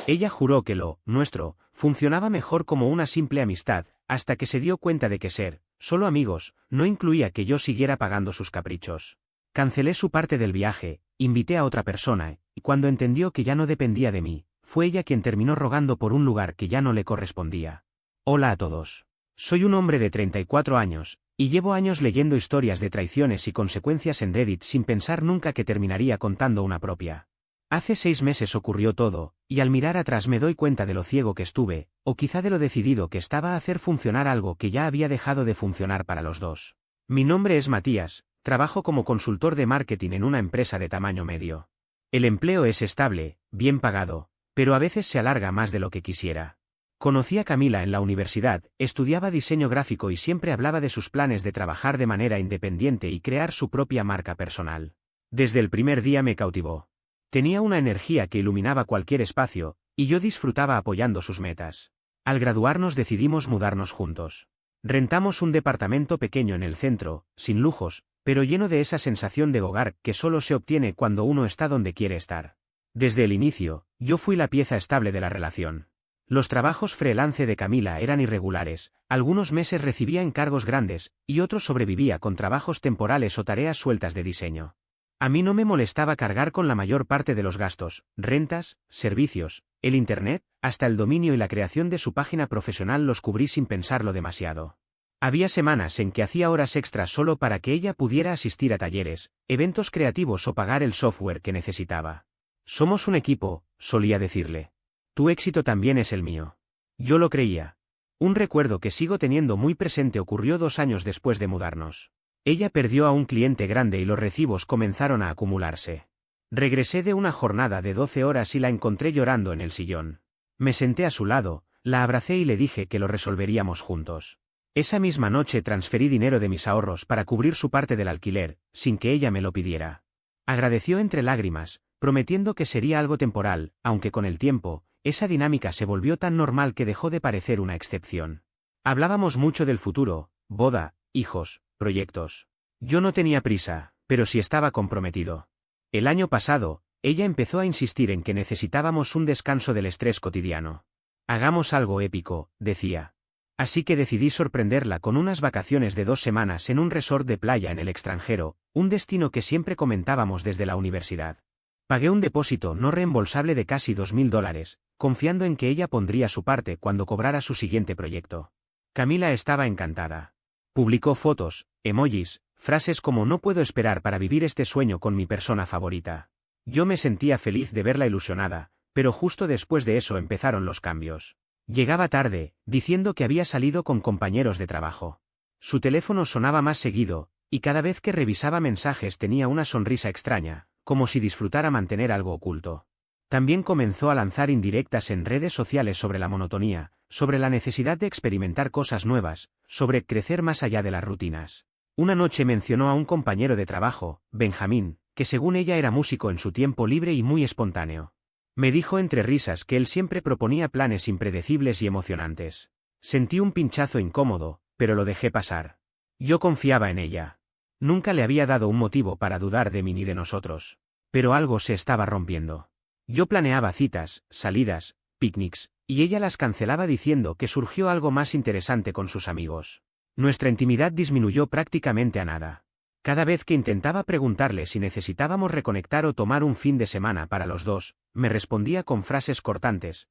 Ella juró que lo nuestro funcionaba mejor como una simple amistad, hasta que se dio cuenta de que ser solo amigos no incluía que yo siguiera pagando sus caprichos. Cancelé su parte del viaje, invité a otra persona, y cuando entendió que ya no dependía de mí, fue ella quien terminó rogando por un lugar que ya no le correspondía. Hola a todos. Soy un hombre de 34 años, y llevo años leyendo historias de traiciones y consecuencias en Reddit sin pensar nunca que terminaría contando una propia. Hace 6 meses ocurrió todo, y al mirar atrás me doy cuenta de lo ciego que estuve, o quizá de lo decidido que estaba a hacer funcionar algo que ya había dejado de funcionar para los dos. Mi nombre es Matías, trabajo como consultor de marketing en una empresa de tamaño medio. El empleo es estable, bien pagado, pero a veces se alarga más de lo que quisiera. Conocí a Camila en la universidad, estudiaba diseño gráfico y siempre hablaba de sus planes de trabajar de manera independiente y crear su propia marca personal. Desde el primer día me cautivó. Tenía una energía que iluminaba cualquier espacio, y yo disfrutaba apoyando sus metas. Al graduarnos decidimos mudarnos juntos. Rentamos un departamento pequeño en el centro, sin lujos, pero lleno de esa sensación de hogar que solo se obtiene cuando uno está donde quiere estar. Desde el inicio, yo fui la pieza estable de la relación. Los trabajos freelance de Camila eran irregulares, algunos meses recibía encargos grandes, y otros sobrevivía con trabajos temporales o tareas sueltas de diseño. A mí no me molestaba cargar con la mayor parte de los gastos, rentas, servicios, el internet, hasta el dominio y la creación de su página profesional los cubrí sin pensarlo demasiado. Había semanas en que hacía horas extras solo para que ella pudiera asistir a talleres, eventos creativos o pagar el software que necesitaba. Somos un equipo, solía decirle. Tu éxito también es el mío. Yo lo creía. Un recuerdo que sigo teniendo muy presente ocurrió 2 años después de mudarnos. Ella perdió a un cliente grande y los recibos comenzaron a acumularse. Regresé de una jornada de 12 horas y la encontré llorando en el sillón. Me senté a su lado, la abracé y le dije que lo resolveríamos juntos. Esa misma noche transferí dinero de mis ahorros para cubrir su parte del alquiler, sin que ella me lo pidiera. Agradeció entre lágrimas, prometiendo que sería algo temporal, aunque con el tiempo, esa dinámica se volvió tan normal que dejó de parecer una excepción. Hablábamos mucho del futuro, boda, hijos, proyectos. Yo no tenía prisa, pero sí estaba comprometido. El año pasado, ella empezó a insistir en que necesitábamos un descanso del estrés cotidiano. Hagamos algo épico, decía. Así que decidí sorprenderla con unas vacaciones de 2 semanas en un resort de playa en el extranjero, un destino que siempre comentábamos desde la universidad. Pagué un depósito no reembolsable de casi $2.000, confiando en que ella pondría su parte cuando cobrara su siguiente proyecto. Camila estaba encantada. Publicó fotos, emojis, frases como "no puedo esperar para vivir este sueño con mi persona favorita". Yo me sentía feliz de verla ilusionada, pero justo después de eso empezaron los cambios. Llegaba tarde, diciendo que había salido con compañeros de trabajo. Su teléfono sonaba más seguido, y cada vez que revisaba mensajes tenía una sonrisa extraña, como si disfrutara mantener algo oculto. También comenzó a lanzar indirectas en redes sociales sobre la monotonía, sobre la necesidad de experimentar cosas nuevas, sobre crecer más allá de las rutinas. Una noche mencionó a un compañero de trabajo, Benjamín, que según ella era músico en su tiempo libre y muy espontáneo. Me dijo entre risas que él siempre proponía planes impredecibles y emocionantes. Sentí un pinchazo incómodo, pero lo dejé pasar. Yo confiaba en ella. Nunca le había dado un motivo para dudar de mí ni de nosotros. Pero algo se estaba rompiendo. Yo planeaba citas, salidas, picnics, y ella las cancelaba diciendo que surgió algo más interesante con sus amigos. Nuestra intimidad disminuyó prácticamente a nada. Cada vez que intentaba preguntarle si necesitábamos reconectar o tomar un fin de semana para los dos, me respondía con frases cortantes.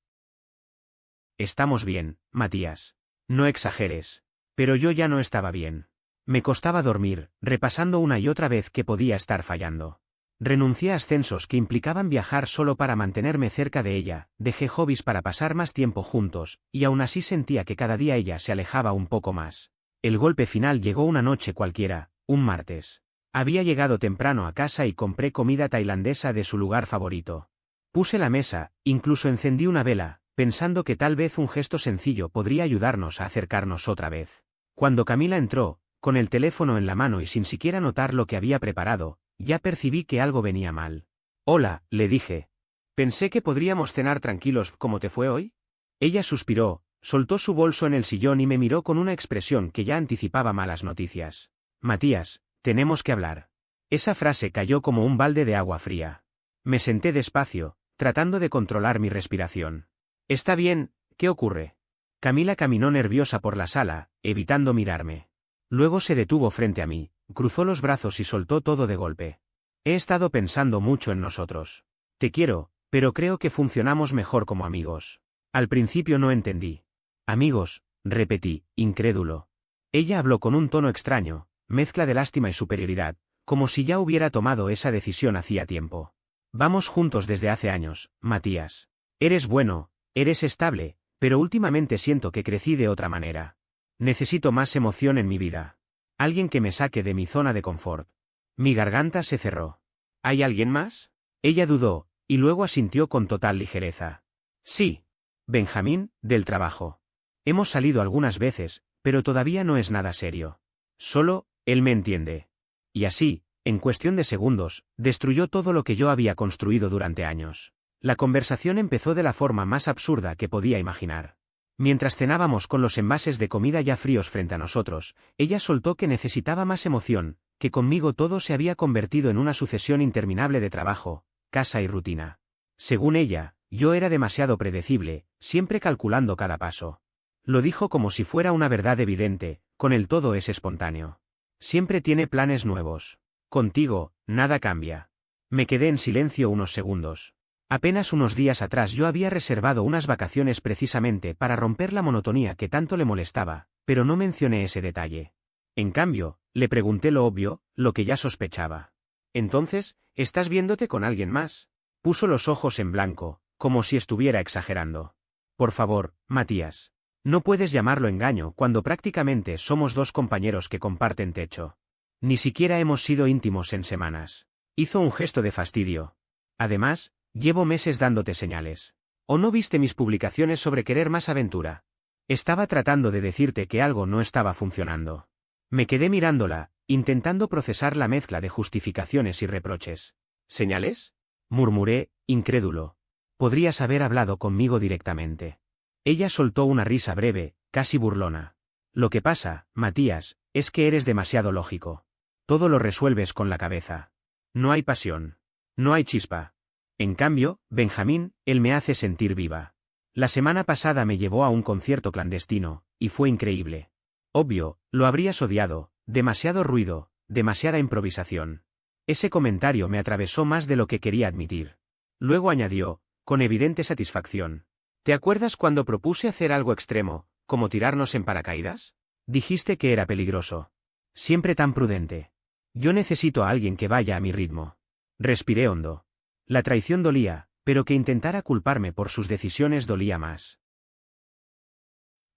Estamos bien, Matías. No exageres. Pero yo ya no estaba bien. Me costaba dormir, repasando una y otra vez que podía estar fallando. Renuncié a ascensos que implicaban viajar solo para mantenerme cerca de ella, dejé hobbies para pasar más tiempo juntos, y aún así sentía que cada día ella se alejaba un poco más. El golpe final llegó una noche cualquiera, un martes. Había llegado temprano a casa y compré comida tailandesa de su lugar favorito. Puse la mesa, incluso encendí una vela, pensando que tal vez un gesto sencillo podría ayudarnos a acercarnos otra vez. Cuando Camila entró, con el teléfono en la mano y sin siquiera notar lo que había preparado, ya percibí que algo venía mal. Hola, le dije. Pensé que podríamos cenar tranquilos. ¿Cómo te fue hoy? Ella suspiró, soltó su bolso en el sillón y me miró con una expresión que ya anticipaba malas noticias. Matías, tenemos que hablar. Esa frase cayó como un balde de agua fría. Me senté despacio, tratando de controlar mi respiración. Está bien, ¿qué ocurre? Camila caminó nerviosa por la sala, evitando mirarme. Luego se detuvo frente a mí, cruzó los brazos y soltó todo de golpe. He estado pensando mucho en nosotros. Te quiero, pero creo que funcionamos mejor como amigos. Al principio no entendí. Amigos, repetí, incrédulo. Ella habló con un tono extraño, mezcla de lástima y superioridad, como si ya hubiera tomado esa decisión hacía tiempo. Vamos juntos desde hace años, Matías. Eres bueno, eres estable, pero últimamente siento que crecí de otra manera. Necesito más emoción en mi vida. Alguien que me saque de mi zona de confort. Mi garganta se cerró. ¿Hay alguien más? Ella dudó, y luego asintió con total ligereza. Sí. Benjamín, del trabajo. Hemos salido algunas veces, pero todavía no es nada serio. Solo, él me entiende. Y así, en cuestión de segundos, destruyó todo lo que yo había construido durante años. La conversación empezó de la forma más absurda que podía imaginar. Mientras cenábamos con los envases de comida ya fríos frente a nosotros, ella soltó que necesitaba más emoción, que conmigo todo se había convertido en una sucesión interminable de trabajo, casa y rutina. Según ella, yo era demasiado predecible, siempre calculando cada paso. Lo dijo como si fuera una verdad evidente, con el todo es espontáneo. Siempre tiene planes nuevos. Contigo, nada cambia. Me quedé en silencio unos segundos. Apenas unos días atrás yo había reservado unas vacaciones precisamente para romper la monotonía que tanto le molestaba, pero no mencioné ese detalle. En cambio, le pregunté lo obvio, lo que ya sospechaba. Entonces, ¿estás viéndote con alguien más? Puso los ojos en blanco, como si estuviera exagerando. Por favor, Matías. No puedes llamarlo engaño cuando prácticamente somos dos compañeros que comparten techo. Ni siquiera hemos sido íntimos en semanas. Hizo un gesto de fastidio. Además, llevo meses dándote señales. ¿O no viste mis publicaciones sobre querer más aventura? Estaba tratando de decirte que algo no estaba funcionando. Me quedé mirándola, intentando procesar la mezcla de justificaciones y reproches. ¿Señales? Murmuré, incrédulo. Podrías haber hablado conmigo directamente. Ella soltó una risa breve, casi burlona. Lo que pasa, Matías, es que eres demasiado lógico. Todo lo resuelves con la cabeza. No hay pasión. No hay chispa. En cambio, Benjamín, él me hace sentir viva. La semana pasada me llevó a un concierto clandestino, y fue increíble. Obvio, lo habrías odiado, demasiado ruido, demasiada improvisación. Ese comentario me atravesó más de lo que quería admitir. Luego añadió, con evidente satisfacción. ¿Te acuerdas cuando propuse hacer algo extremo, como tirarnos en paracaídas? Dijiste que era peligroso. Siempre tan prudente. Yo necesito a alguien que vaya a mi ritmo. Respiré hondo. La traición dolía, pero que intentara culparme por sus decisiones dolía más.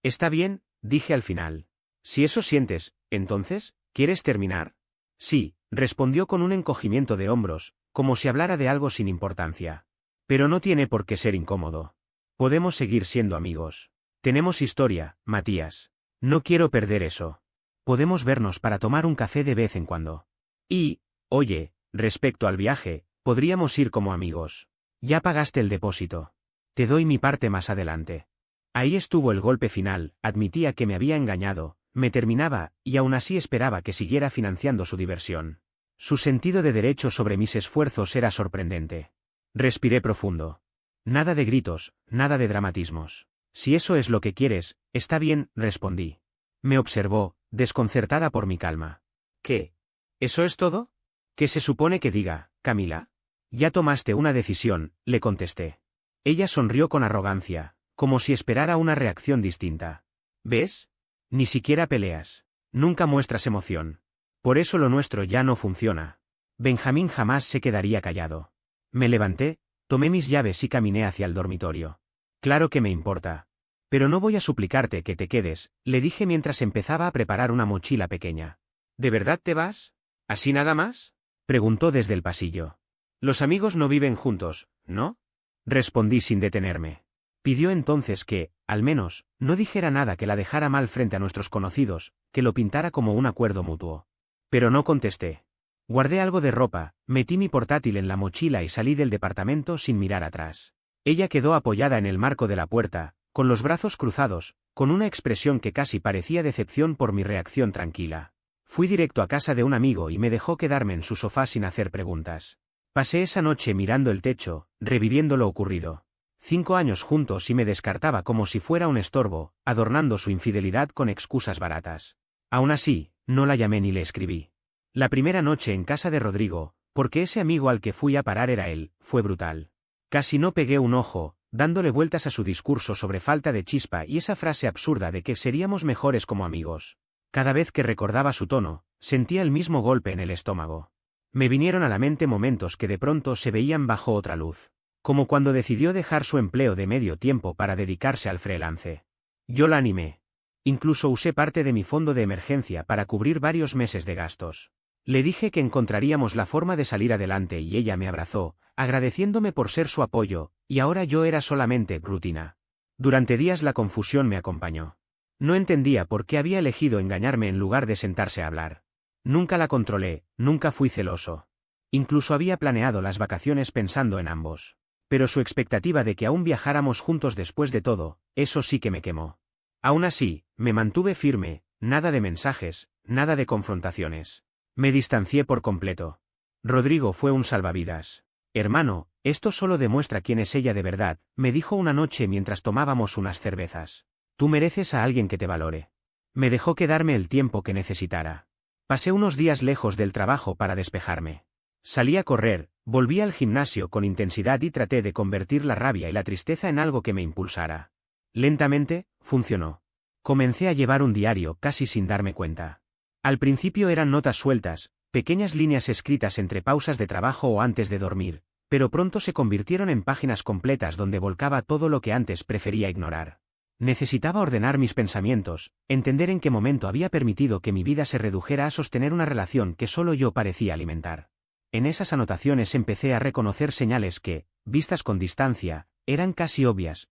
Está bien, dije al final. Si eso sientes, entonces, ¿quieres terminar? Sí, respondió con un encogimiento de hombros, como si hablara de algo sin importancia. Pero no tiene por qué ser incómodo. Podemos seguir siendo amigos. Tenemos historia, Matías. No quiero perder eso. Podemos vernos para tomar un café de vez en cuando. Y, oye, respecto al viaje, podríamos ir como amigos. Ya pagaste el depósito. Te doy mi parte más adelante. Ahí estuvo el golpe final, admitía que me había engañado, me terminaba, y aún así esperaba que siguiera financiando su diversión. Su sentido de derecho sobre mis esfuerzos era sorprendente. Respiré profundo. Nada de gritos, nada de dramatismos. Si eso es lo que quieres, está bien, respondí. Me observó, desconcertada por mi calma. ¿Qué? ¿Eso es todo? ¿Qué se supone que diga, Camila? Ya tomaste una decisión, le contesté. Ella sonrió con arrogancia, como si esperara una reacción distinta. ¿Ves? Ni siquiera peleas. Nunca muestras emoción. Por eso lo nuestro ya no funciona. Benjamín jamás se quedaría callado. Me levanté, tomé mis llaves y caminé hacia el dormitorio. Claro que me importa. Pero no voy a suplicarte que te quedes, le dije mientras empezaba a preparar una mochila pequeña. ¿De verdad te vas? ¿Así nada más? Preguntó desde el pasillo. Los amigos no viven juntos, ¿no? Respondí sin detenerme. Pidió entonces que, al menos, no dijera nada que la dejara mal frente a nuestros conocidos, que lo pintara como un acuerdo mutuo. Pero no contesté. Guardé algo de ropa, metí mi portátil en la mochila y salí del departamento sin mirar atrás. Ella quedó apoyada en el marco de la puerta, con los brazos cruzados, con una expresión que casi parecía decepción por mi reacción tranquila. Fui directo a casa de un amigo y me dejó quedarme en su sofá sin hacer preguntas. Pasé esa noche mirando el techo, reviviendo lo ocurrido. 5 años juntos y me descartaba como si fuera un estorbo, adornando su infidelidad con excusas baratas. Aún así, no la llamé ni le escribí. La primera noche en casa de Rodrigo, porque ese amigo al que fui a parar era él, fue brutal. Casi no pegué un ojo, dándole vueltas a su discurso sobre falta de chispa y esa frase absurda de que seríamos mejores como amigos. Cada vez que recordaba su tono, sentía el mismo golpe en el estómago. Me vinieron a la mente momentos que de pronto se veían bajo otra luz. Como cuando decidió dejar su empleo de medio tiempo para dedicarse al freelance. Yo la animé. Incluso usé parte de mi fondo de emergencia para cubrir varios meses de gastos. Le dije que encontraríamos la forma de salir adelante y ella me abrazó, agradeciéndome por ser su apoyo, y ahora yo era solamente rutina. Durante días la confusión me acompañó. No entendía por qué había elegido engañarme en lugar de sentarse a hablar. Nunca la controlé, nunca fui celoso. Incluso había planeado las vacaciones pensando en ambos. Pero su expectativa de que aún viajáramos juntos después de todo, eso sí que me quemó. Aún así, me mantuve firme, nada de mensajes, nada de confrontaciones. Me distancié por completo. Rodrigo fue un salvavidas. Hermano, esto solo demuestra quién es ella de verdad, me dijo una noche mientras tomábamos unas cervezas. Tú mereces a alguien que te valore. Me dejó quedarme el tiempo que necesitara. Pasé unos días lejos del trabajo para despejarme. Salí a correr, volví al gimnasio con intensidad y traté de convertir la rabia y la tristeza en algo que me impulsara. Lentamente, funcionó. Comencé a llevar un diario casi sin darme cuenta. Al principio eran notas sueltas, pequeñas líneas escritas entre pausas de trabajo o antes de dormir, pero pronto se convirtieron en páginas completas donde volcaba todo lo que antes prefería ignorar. Necesitaba ordenar mis pensamientos, entender en qué momento había permitido que mi vida se redujera a sostener una relación que solo yo parecía alimentar. En esas anotaciones empecé a reconocer señales que, vistas con distancia, eran casi obvias.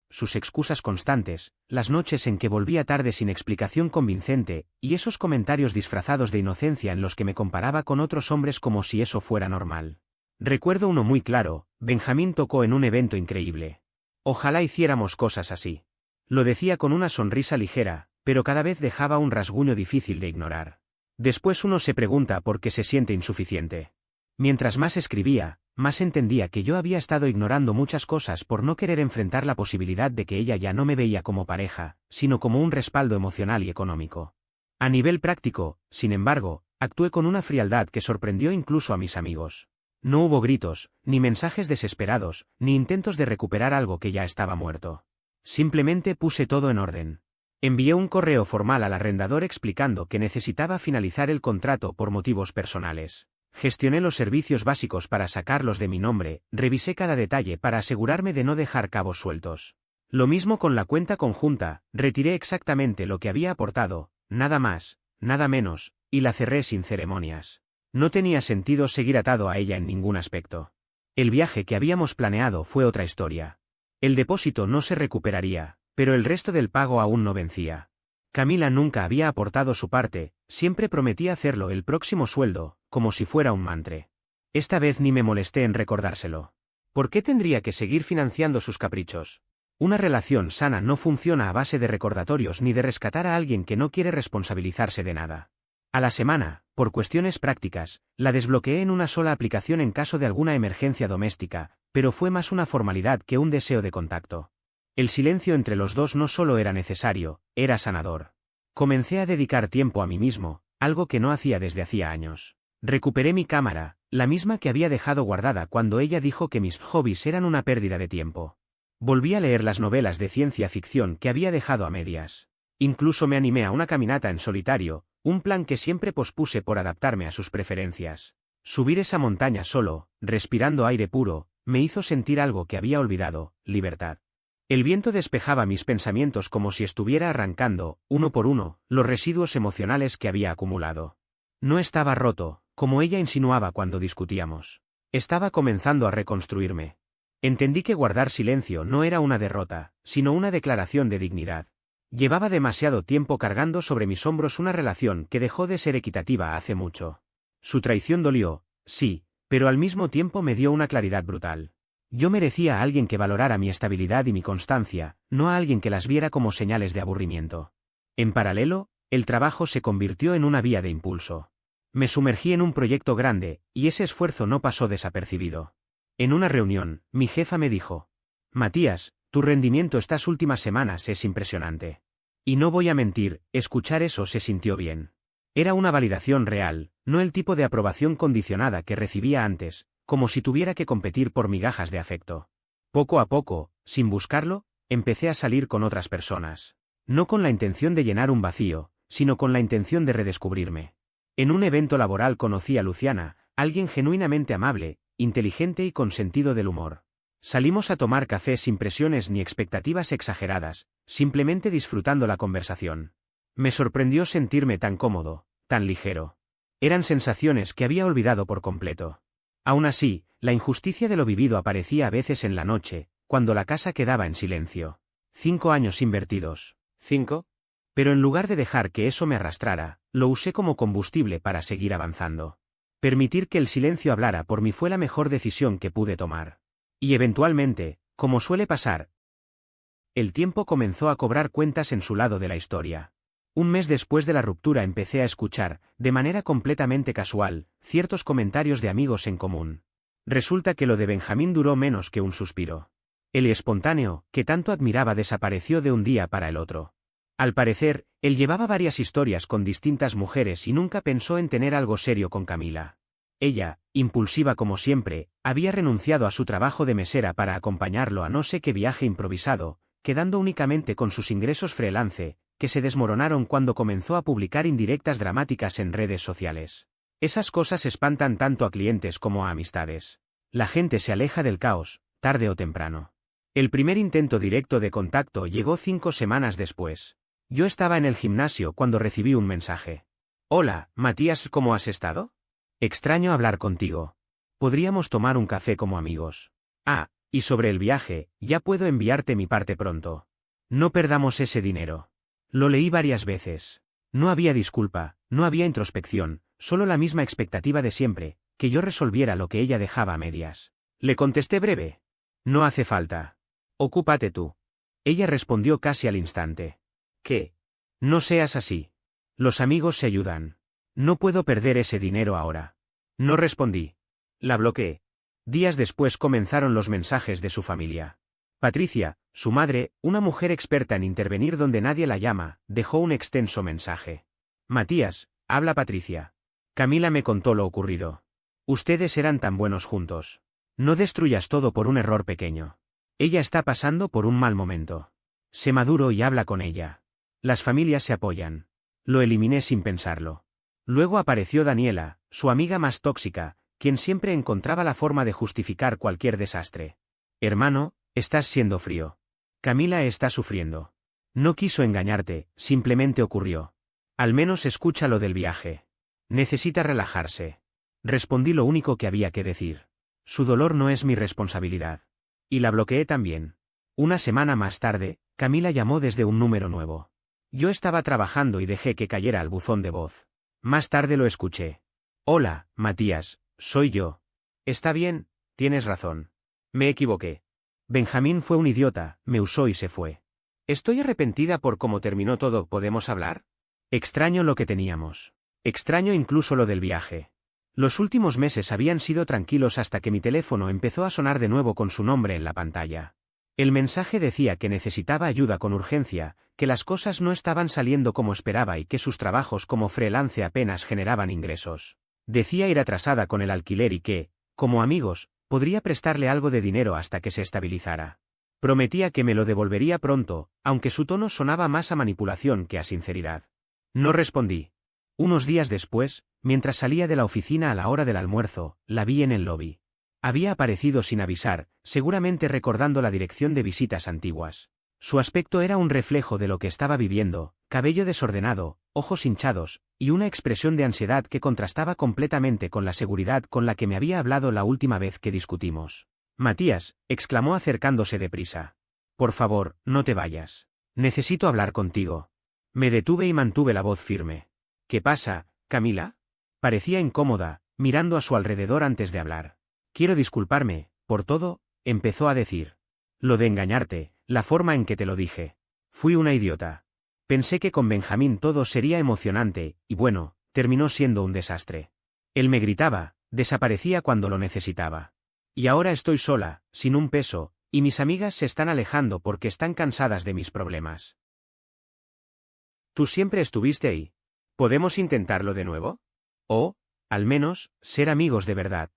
Sus excusas constantes, las noches en que volvía tarde sin explicación convincente, y esos comentarios disfrazados de inocencia en los que me comparaba con otros hombres como si eso fuera normal. Recuerdo uno muy claro: Benjamín tocó en un evento increíble. Ojalá hiciéramos cosas así. Lo decía con una sonrisa ligera, pero cada vez dejaba un rasguño difícil de ignorar. Después uno se pregunta por qué se siente insuficiente. Mientras más escribía, más entendía que yo había estado ignorando muchas cosas por no querer enfrentar la posibilidad de que ella ya no me veía como pareja, sino como un respaldo emocional y económico. A nivel práctico, sin embargo, actué con una frialdad que sorprendió incluso a mis amigos. No hubo gritos, ni mensajes desesperados, ni intentos de recuperar algo que ya estaba muerto. Simplemente puse todo en orden. Envié un correo formal al arrendador explicando que necesitaba finalizar el contrato por motivos personales. Gestioné los servicios básicos para sacarlos de mi nombre, revisé cada detalle para asegurarme de no dejar cabos sueltos. Lo mismo con la cuenta conjunta, retiré exactamente lo que había aportado, nada más, nada menos, y la cerré sin ceremonias. No tenía sentido seguir atado a ella en ningún aspecto. El viaje que habíamos planeado fue otra historia. El depósito no se recuperaría, pero el resto del pago aún no vencía. Camila nunca había aportado su parte, siempre prometía hacerlo el próximo sueldo, como si fuera un mantre. Esta vez ni me molesté en recordárselo. ¿Por qué tendría que seguir financiando sus caprichos? Una relación sana no funciona a base de recordatorios ni de rescatar a alguien que no quiere responsabilizarse de nada. A la semana, por cuestiones prácticas, la desbloqueé en una sola aplicación en caso de alguna emergencia doméstica, pero fue más una formalidad que un deseo de contacto. El silencio entre los dos no solo era necesario, era sanador. Comencé a dedicar tiempo a mí mismo, algo que no hacía desde hacía años. Recuperé mi cámara, la misma que había dejado guardada cuando ella dijo que mis hobbies eran una pérdida de tiempo. Volví a leer las novelas de ciencia ficción que había dejado a medias. Incluso me animé a una caminata en solitario, un plan que siempre pospuse por adaptarme a sus preferencias. Subir esa montaña solo, respirando aire puro, me hizo sentir algo que había olvidado: libertad. El viento despejaba mis pensamientos como si estuviera arrancando, uno por uno, los residuos emocionales que había acumulado. No estaba roto, como ella insinuaba cuando discutíamos. Estaba comenzando a reconstruirme. Entendí que guardar silencio no era una derrota, sino una declaración de dignidad. Llevaba demasiado tiempo cargando sobre mis hombros una relación que dejó de ser equitativa hace mucho. Su traición dolió, sí, pero al mismo tiempo me dio una claridad brutal. Yo merecía a alguien que valorara mi estabilidad y mi constancia, no a alguien que las viera como señales de aburrimiento. En paralelo, el trabajo se convirtió en una vía de impulso. Me sumergí en un proyecto grande, y ese esfuerzo no pasó desapercibido. En una reunión, mi jefa me dijo: Matías, tu rendimiento estas últimas semanas es impresionante. Y no voy a mentir, escuchar eso se sintió bien. Era una validación real, no el tipo de aprobación condicionada que recibía antes, como si tuviera que competir por migajas de afecto. Poco a poco, sin buscarlo, empecé a salir con otras personas. No con la intención de llenar un vacío, sino con la intención de redescubrirme. En un evento laboral conocí a Luciana, alguien genuinamente amable, inteligente y con sentido del humor. Salimos a tomar café sin presiones ni expectativas exageradas, simplemente disfrutando la conversación. Me sorprendió sentirme tan cómodo, tan ligero. Eran sensaciones que había olvidado por completo. Aún así, la injusticia de lo vivido aparecía a veces en la noche, cuando la casa quedaba en silencio. 5 años invertidos. ¿5? Pero en lugar de dejar que eso me arrastrara, lo usé como combustible para seguir avanzando. Permitir que el silencio hablara por mí fue la mejor decisión que pude tomar. Y eventualmente, como suele pasar, el tiempo comenzó a cobrar cuentas en su lado de la historia. Un mes después de la ruptura empecé a escuchar, de manera completamente casual, ciertos comentarios de amigos en común. Resulta que lo de Benjamín duró menos que un suspiro. El espontáneo, que tanto admiraba, desapareció de un día para el otro. Al parecer, él llevaba varias historias con distintas mujeres y nunca pensó en tener algo serio con Camila. Ella, impulsiva como siempre, había renunciado a su trabajo de mesera para acompañarlo a no sé qué viaje improvisado, quedando únicamente con sus ingresos freelance, que se desmoronaron cuando comenzó a publicar indirectas dramáticas en redes sociales. Esas cosas espantan tanto a clientes como a amistades. La gente se aleja del caos, tarde o temprano. El primer intento directo de contacto llegó 5 semanas después. Yo estaba en el gimnasio cuando recibí un mensaje. Hola, Matías, ¿cómo has estado? Extraño hablar contigo. Podríamos tomar un café como amigos. Ah, y sobre el viaje, ya puedo enviarte mi parte pronto. No perdamos ese dinero. Lo leí varias veces. No había disculpa, no había introspección, solo la misma expectativa de siempre, que yo resolviera lo que ella dejaba a medias. Le contesté breve. No hace falta. Ocúpate tú. Ella respondió casi al instante. ¿Qué? No seas así. Los amigos se ayudan. No puedo perder ese dinero ahora. No respondí. La bloqueé. Días después comenzaron los mensajes de su familia. Patricia, su madre, una mujer experta en intervenir donde nadie la llama, dejó un extenso mensaje. Matías, habla Patricia. Camila me contó lo ocurrido. Ustedes eran tan buenos juntos. No destruyas todo por un error pequeño. Ella está pasando por un mal momento. Sé maduro y habla con ella. Las familias se apoyan. Lo eliminé sin pensarlo. Luego apareció Daniela, su amiga más tóxica, quien siempre encontraba la forma de justificar cualquier desastre. Hermano, estás siendo frío. Camila está sufriendo. No quiso engañarte, simplemente ocurrió. Al menos escucha lo del viaje. Necesita relajarse. Respondí lo único que había que decir. Su dolor no es mi responsabilidad. Y la bloqueé también. Una semana más tarde, Camila llamó desde un número nuevo. Yo estaba trabajando y dejé que cayera al buzón de voz. Más tarde lo escuché. Hola, Matías, soy yo. Está bien, tienes razón. Me equivoqué. Benjamín fue un idiota, me usó y se fue. Estoy arrepentida por cómo terminó todo. ¿Podemos hablar? Extraño lo que teníamos. Extraño incluso lo del viaje. Los últimos meses habían sido tranquilos hasta que mi teléfono empezó a sonar de nuevo con su nombre en la pantalla. El mensaje decía que necesitaba ayuda con urgencia, que las cosas no estaban saliendo como esperaba y que sus trabajos como freelance apenas generaban ingresos. Decía ir atrasada con el alquiler y que, como amigos, podría prestarle algo de dinero hasta que se estabilizara. Prometía que me lo devolvería pronto, aunque su tono sonaba más a manipulación que a sinceridad. No respondí. Unos días después, mientras salía de la oficina a la hora del almuerzo, la vi en el lobby. Había aparecido sin avisar, seguramente recordando la dirección de visitas antiguas. Su aspecto era un reflejo de lo que estaba viviendo, cabello desordenado, ojos hinchados, y una expresión de ansiedad que contrastaba completamente con la seguridad con la que me había hablado la última vez que discutimos. Matías, exclamó acercándose deprisa. Por favor, no te vayas. Necesito hablar contigo. Me detuve y mantuve la voz firme. ¿Qué pasa, Camila? Parecía incómoda, mirando a su alrededor antes de hablar. Quiero disculparme, por todo, empezó a decir. Lo de engañarte, la forma en que te lo dije. Fui una idiota. Pensé que con Benjamín todo sería emocionante, y bueno, terminó siendo un desastre. Él me gritaba, desaparecía cuando lo necesitaba. Y ahora estoy sola, sin un peso, y mis amigas se están alejando porque están cansadas de mis problemas. Tú siempre estuviste ahí. ¿Podemos intentarlo de nuevo? O, al menos, ser amigos de verdad.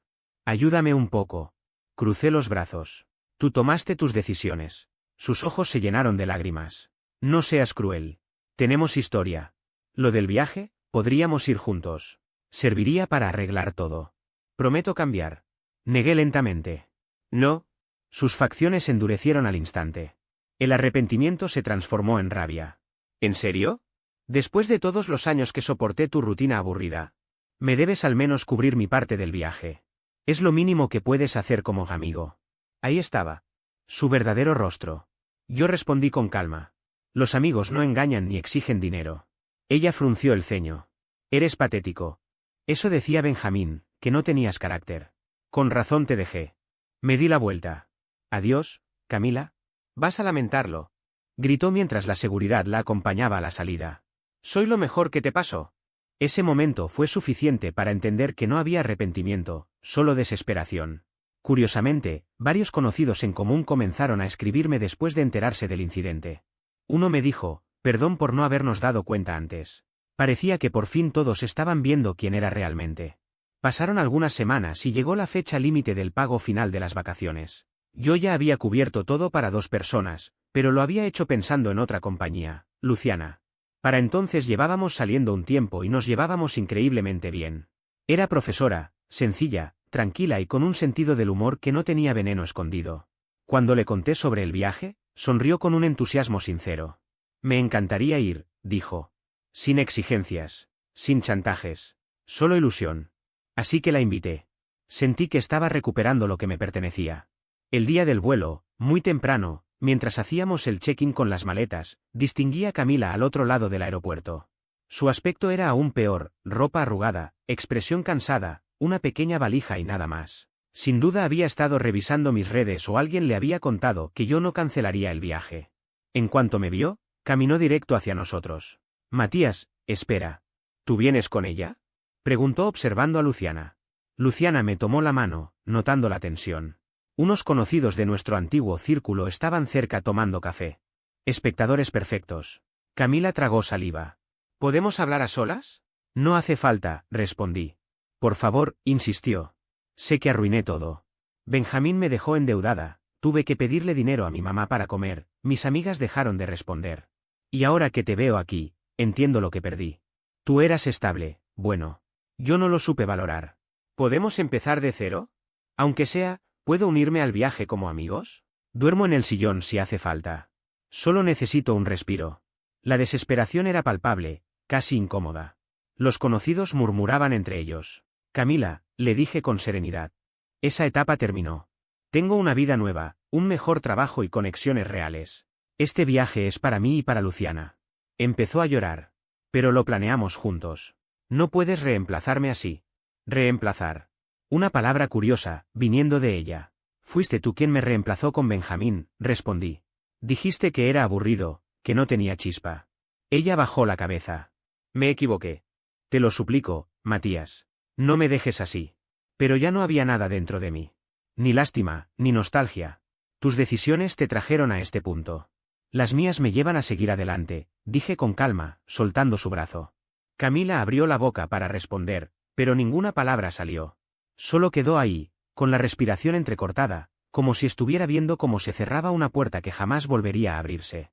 Ayúdame un poco. Crucé los brazos. Tú tomaste tus decisiones. Sus ojos se llenaron de lágrimas. No seas cruel. Tenemos historia. Lo del viaje, podríamos ir juntos. Serviría para arreglar todo. Prometo cambiar. Negué lentamente. No. Sus facciones endurecieron al instante. El arrepentimiento se transformó en rabia. ¿En serio? Después de todos los años que soporté tu rutina aburrida. Me debes al menos cubrir mi parte del viaje. Es lo mínimo que puedes hacer como amigo. Ahí estaba. Su verdadero rostro. Yo respondí con calma. Los amigos no engañan ni exigen dinero. Ella frunció el ceño. Eres patético. Eso decía Benjamín, que no tenías carácter. Con razón te dejé. Me di la vuelta. Adiós, Camila. Vas a lamentarlo. Gritó mientras la seguridad la acompañaba a la salida. Soy lo mejor que te pasó. Ese momento fue suficiente para entender que no había arrepentimiento, solo desesperación. Curiosamente, varios conocidos en común comenzaron a escribirme después de enterarse del incidente. Uno me dijo, perdón por no habernos dado cuenta antes. Parecía que por fin todos estaban viendo quién era realmente. Pasaron algunas semanas y llegó la fecha límite del pago final de las vacaciones. Yo ya había cubierto todo para 2 personas, pero lo había hecho pensando en otra compañía, Luciana. Para entonces llevábamos saliendo un tiempo y nos llevábamos increíblemente bien. Era profesora, sencilla, tranquila y con un sentido del humor que no tenía veneno escondido. Cuando le conté sobre el viaje, sonrió con un entusiasmo sincero. Me encantaría ir, dijo. Sin exigencias, sin chantajes, solo ilusión. Así que la invité. Sentí que estaba recuperando lo que me pertenecía. El día del vuelo, muy temprano, mientras hacíamos el check-in con las maletas, distinguí a Camila al otro lado del aeropuerto. Su aspecto era aún peor, ropa arrugada, expresión cansada, una pequeña valija y nada más. Sin duda había estado revisando mis redes o alguien le había contado que yo no cancelaría el viaje. En cuanto me vio, caminó directo hacia nosotros. Matías, espera. ¿Tú vienes con ella? Preguntó observando a Luciana. Luciana me tomó la mano, notando la tensión. Unos conocidos de nuestro antiguo círculo estaban cerca tomando café. Espectadores perfectos. Camila tragó saliva. ¿Podemos hablar a solas? No hace falta, respondí. Por favor, insistió. Sé que arruiné todo. Benjamín me dejó endeudada, tuve que pedirle dinero a mi mamá para comer, mis amigas dejaron de responder. Y ahora que te veo aquí, entiendo lo que perdí. Tú eras estable, bueno. Yo no lo supe valorar. ¿Podemos empezar de cero? Aunque sea, ¿puedo unirme al viaje como amigos? Duermo en el sillón si hace falta. Solo necesito un respiro. La desesperación era palpable, casi incómoda. Los conocidos murmuraban entre ellos. Camila, le dije con serenidad. Esa etapa terminó. Tengo una vida nueva, un mejor trabajo y conexiones reales. Este viaje es para mí y para Luciana. Empezó a llorar. Pero lo planeamos juntos. No puedes reemplazarme así. Reemplazar. Una palabra curiosa, viniendo de ella. Fuiste tú quien me reemplazó con Benjamín, respondí. Dijiste que era aburrido, que no tenía chispa. Ella bajó la cabeza. Me equivoqué. Te lo suplico, Matías. No me dejes así. Pero ya no había nada dentro de mí. Ni lástima, ni nostalgia. Tus decisiones te trajeron a este punto. Las mías me llevan a seguir adelante, dije con calma, soltando su brazo. Camila abrió la boca para responder, pero ninguna palabra salió. Solo quedó ahí, con la respiración entrecortada, como si estuviera viendo cómo se cerraba una puerta que jamás volvería a abrirse.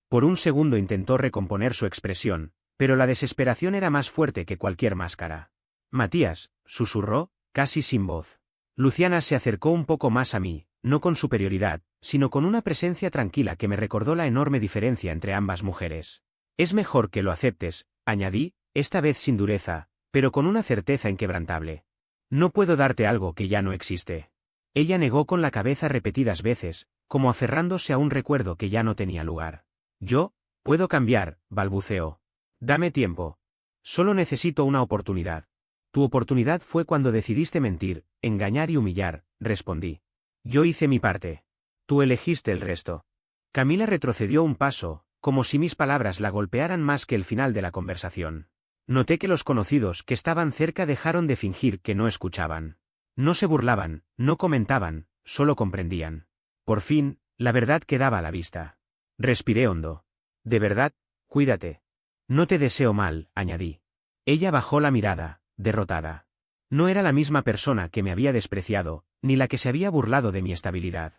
Por un segundo intentó recomponer su expresión, pero la desesperación era más fuerte que cualquier máscara. Matías, susurró, casi sin voz. Luciana se acercó un poco más a mí, no con superioridad, sino con una presencia tranquila que me recordó la enorme diferencia entre ambas mujeres. Es mejor que lo aceptes, añadí, esta vez sin dureza, pero con una certeza inquebrantable. No puedo darte algo que ya no existe. Ella negó con la cabeza repetidas veces, como aferrándose a un recuerdo que ya no tenía lugar. Yo, puedo cambiar, balbuceó. Dame tiempo. Solo necesito una oportunidad. Tu oportunidad fue cuando decidiste mentir, engañar y humillar, respondí. Yo hice mi parte. Tú elegiste el resto. Camila retrocedió un paso, como si mis palabras la golpearan más que el final de la conversación. Noté que los conocidos que estaban cerca dejaron de fingir que no escuchaban. No se burlaban, no comentaban, solo comprendían. Por fin, la verdad quedaba a la vista. Respiré hondo. De verdad, cuídate. No te deseo mal, añadí. Ella bajó la mirada, derrotada. No era la misma persona que me había despreciado, ni la que se había burlado de mi estabilidad.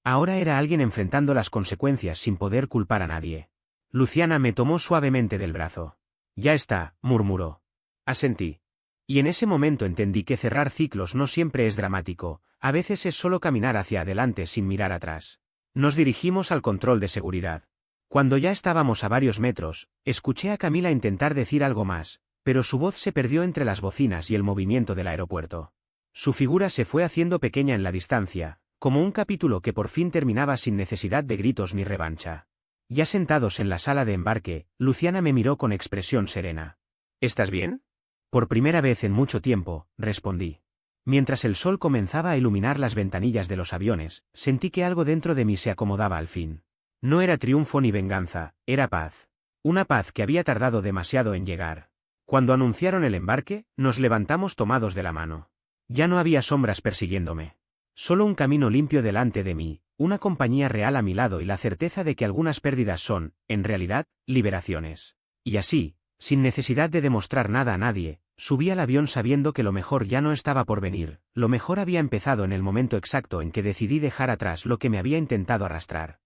Ahora era alguien enfrentando las consecuencias sin poder culpar a nadie. Luciana me tomó suavemente del brazo. Ya está, murmuró. Asentí. Y en ese momento entendí que cerrar ciclos no siempre es dramático, a veces es solo caminar hacia adelante sin mirar atrás. Nos dirigimos al control de seguridad. Cuando ya estábamos a varios metros, escuché a Camila intentar decir algo más, pero su voz se perdió entre las bocinas y el movimiento del aeropuerto. Su figura se fue haciendo pequeña en la distancia, como un capítulo que por fin terminaba sin necesidad de gritos ni revancha. Ya sentados en la sala de embarque, Luciana me miró con expresión serena. ¿Estás bien? Por primera vez en mucho tiempo, respondí. Mientras el sol comenzaba a iluminar las ventanillas de los aviones, sentí que algo dentro de mí se acomodaba al fin. No era triunfo ni venganza, era paz. Una paz que había tardado demasiado en llegar. Cuando anunciaron el embarque, nos levantamos tomados de la mano. Ya no había sombras persiguiéndome. Solo un camino limpio delante de mí, una compañía real a mi lado y la certeza de que algunas pérdidas son, en realidad, liberaciones. Y así, sin necesidad de demostrar nada a nadie, subí al avión sabiendo que lo mejor ya no estaba por venir, lo mejor había empezado en el momento exacto en que decidí dejar atrás lo que me había intentado arrastrar.